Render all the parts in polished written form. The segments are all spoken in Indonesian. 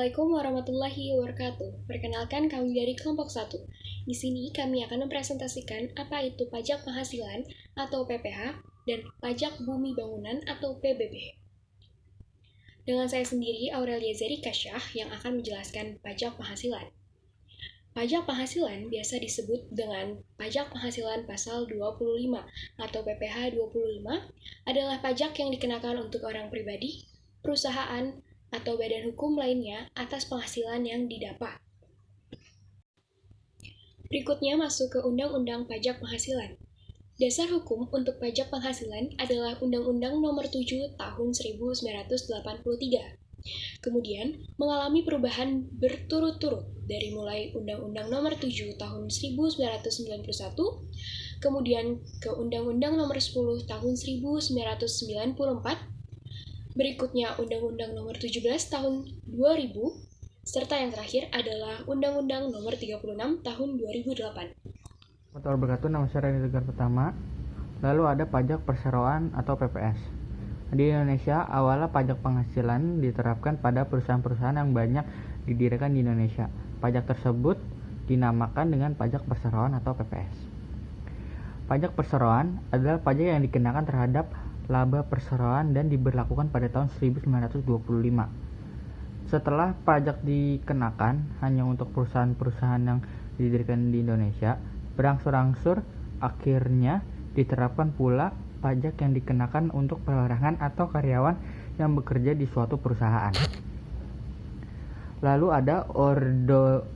Assalamualaikum warahmatullahi wabarakatuh. Perkenalkan kami dari kelompok 1. Di sini kami akan mempresentasikan apa itu pajak penghasilan atau PPH dan pajak bumi bangunan atau PBB. Dengan saya sendiri Aurelia Zerikasyah yang akan menjelaskan pajak penghasilan. Pajak penghasilan biasa disebut dengan pajak penghasilan pasal 25 atau PPH 25 adalah pajak yang dikenakan untuk orang pribadi, perusahaan, atau badan hukum lainnya atas penghasilan yang didapat. Berikutnya masuk ke Undang-Undang Pajak Penghasilan. Dasar hukum untuk pajak penghasilan adalah Undang-Undang Nomor 7 Tahun 1983. Kemudian mengalami perubahan berturut-turut dari mulai Undang-Undang Nomor 7 Tahun 1991, kemudian ke Undang-Undang Nomor 10 Tahun 1994, berikutnya Undang-Undang Nomor 17 Tahun 2000, serta yang terakhir adalah Undang-Undang Nomor 36 Tahun 2008. Warahmatullahi wabarakatuh. Nama saya Reni Tegar Pertama. Lalu ada pajak perseroan atau PPS. Di Indonesia, awalnya pajak penghasilan diterapkan pada perusahaan-perusahaan yang banyak didirikan di Indonesia. Pajak tersebut dinamakan dengan pajak perseroan atau PPS. Pajak perseroan adalah pajak yang dikenakan terhadap laba perseroan dan diberlakukan pada tahun 1925. Setelah pajak dikenakan hanya untuk perusahaan-perusahaan yang didirikan di Indonesia, berangsur-angsur akhirnya diterapkan pula pajak yang dikenakan untuk perorangan atau karyawan yang bekerja di suatu perusahaan. Lalu ada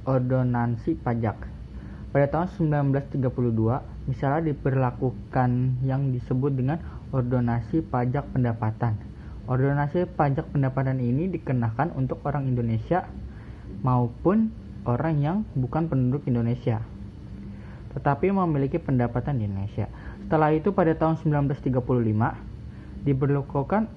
ordonansi pajak. Pada tahun 1932, misalnya diberlakukan yang disebut dengan ordonansi pajak pendapatan. Ordonansi pajak pendapatan ini dikenakan untuk orang Indonesia maupun orang yang bukan penduduk Indonesia, tetapi memiliki pendapatan di Indonesia. Setelah itu pada tahun 1935 diberlakukan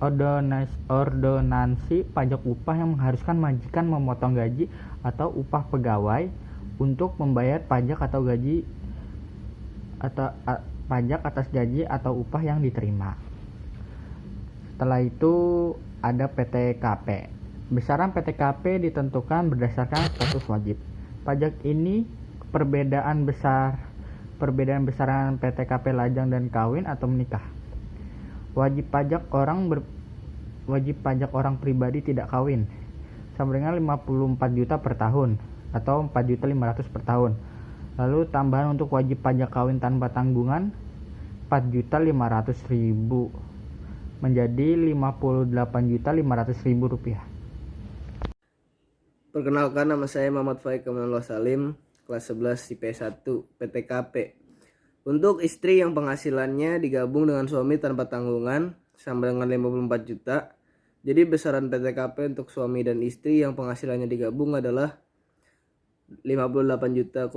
ordonansi pajak upah yang mengharuskan majikan memotong gaji atau upah pegawai untuk membayar pajak atau gaji atau pajak atas gaji atau upah yang diterima. Setelah itu ada PTKP. Besaran PTKP ditentukan berdasarkan status wajib. Pajak ini perbedaan besaran PTKP lajang dan kawin atau menikah. Wajib pajak orang pribadi tidak kawin sama dengan 54 juta per tahun atau 4.500.000 per tahun. Lalu tambahan untuk wajib pajak kawin tanpa tanggungan 4.500.000 menjadi 58.500.000 rupiah. Perkenalkan, nama saya Muhammad Faik Kamalullah Salim, kelas 11 IPS 1 PTKP. Untuk istri yang penghasilannya digabung dengan suami tanpa tanggungan sama dengan 54 juta. Jadi besaran PTKP untuk suami dan istri yang penghasilannya digabung adalah 58.500.000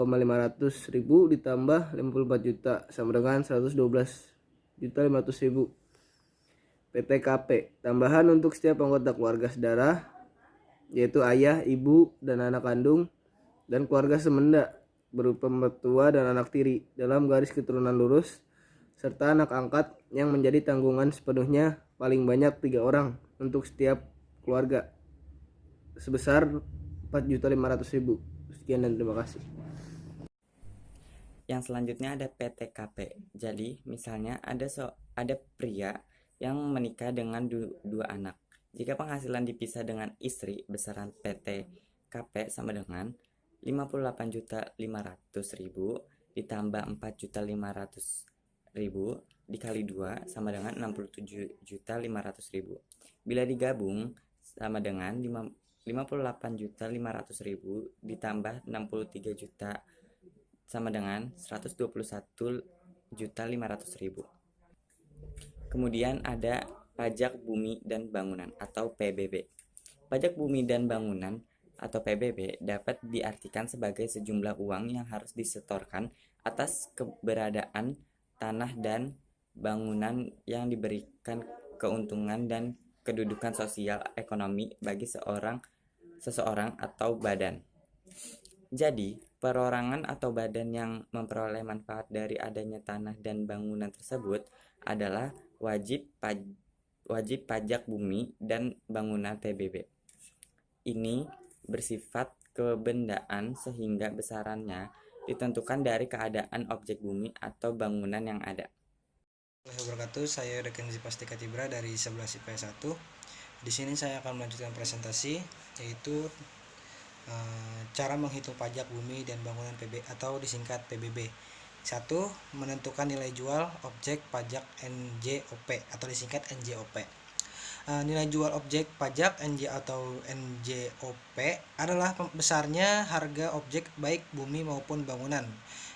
ditambah 54 juta sama dengan 112.500.000 PTKP. Tambahan untuk setiap anggota keluarga saudara, yaitu ayah, ibu, dan anak kandung, dan keluarga semenda berupa mertua dan anak tiri dalam garis keturunan lurus, serta anak angkat yang menjadi tanggungan sepenuhnya paling banyak 3 orang untuk setiap keluarga sebesar 4.500.000. Sekian dan terima kasih. Yang selanjutnya ada PTKP. Jadi misalnya ada pria yang menikah dengan dua anak. Jika penghasilan dipisah dengan istri, besaran PTKP sama dengan 58.500.000 ditambah 4.500.000 dikali 2 sama dengan 67.500.000. Bila digabung sama dengan 58.500.000 ditambah 63 juta sama dengan 121.500.000. Kemudian ada pajak bumi dan bangunan atau PBB. Pajak bumi dan bangunan atau PBB dapat diartikan sebagai sejumlah uang yang harus disetorkan atas keberadaan tanah dan bangunan yang diberikan keuntungan dan kedudukan sosial ekonomi bagi seseorang atau badan. Jadi, perorangan atau badan yang memperoleh manfaat dari adanya tanah dan bangunan tersebut adalah wajib pajak bumi dan bangunan PBB. Ini bersifat kebendaan sehingga besarannya ditentukan dari keadaan objek bumi atau bangunan yang ada. Assalamualaikum wabarakatuh. Saya Rekenzi Pastika Tibra dari 11 IPS 1. Di sini saya akan melanjutkan presentasi, yaitu cara menghitung pajak bumi dan bangunan PB atau disingkat PBB. 1. Menentukan nilai jual objek pajak NJOP atau disingkat NJOP. Nilai jual objek pajak atau NJOP adalah besarnya harga objek baik bumi maupun bangunan,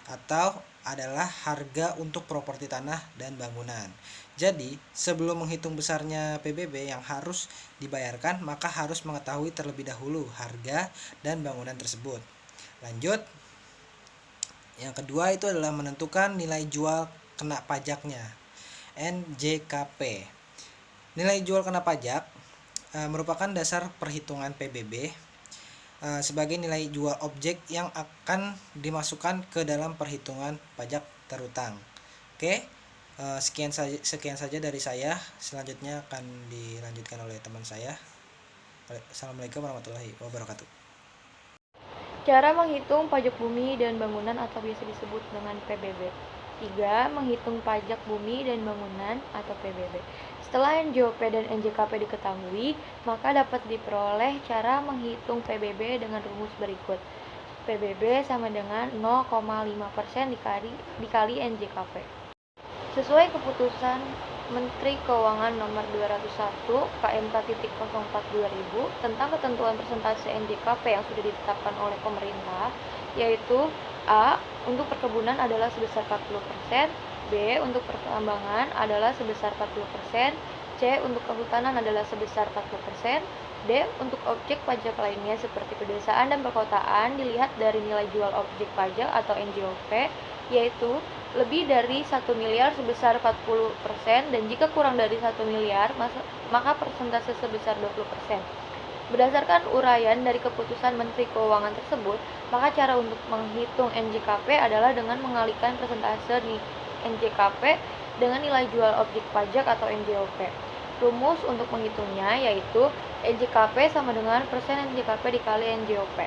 atau adalah harga untuk properti tanah dan bangunan. Jadi, sebelum menghitung besarnya PBB yang harus dibayarkan, maka harus mengetahui terlebih dahulu harga dan bangunan tersebut. Lanjut, yang kedua itu adalah menentukan nilai jual kena pajaknya, NJKP. Nilai jual kena pajak merupakan dasar perhitungan PBB sebagai nilai jual objek yang akan dimasukkan ke dalam perhitungan pajak terutang. Oke, sekian saja dari saya. Selanjutnya akan dilanjutkan oleh teman saya. Assalamualaikum warahmatullahi wabarakatuh. Cara menghitung pajak bumi dan bangunan atau biasa disebut dengan PBB. 3. Menghitung pajak bumi dan bangunan atau PBB. Setelah NJOP dan NJKP diketahui, maka dapat diperoleh cara menghitung PBB dengan rumus berikut. PBB sama dengan 0,5% dikali NJKP. Sesuai keputusan Menteri Keuangan nomor 201 KMK.04/2000 tentang ketentuan persentase NJKP yang sudah ditetapkan oleh pemerintah, yaitu A. Untuk perkebunan adalah sebesar 40%, B. Untuk pertambangan adalah sebesar 40%, C. Untuk kehutanan adalah sebesar 40%, D. Untuk objek pajak lainnya seperti pedesaan dan perkotaan dilihat dari nilai jual objek pajak atau NJOP, yaitu lebih dari 1 miliar sebesar 40% dan jika kurang dari 1 miliar maka persentase sebesar 20%. Berdasarkan uraian dari keputusan Menteri Keuangan tersebut, maka cara untuk menghitung NJKP adalah dengan mengalihkan persentase di NJKP dengan nilai jual objek pajak atau NJOP. Rumus untuk menghitungnya yaitu NJKP sama dengan persen NJKP dikali NJOP.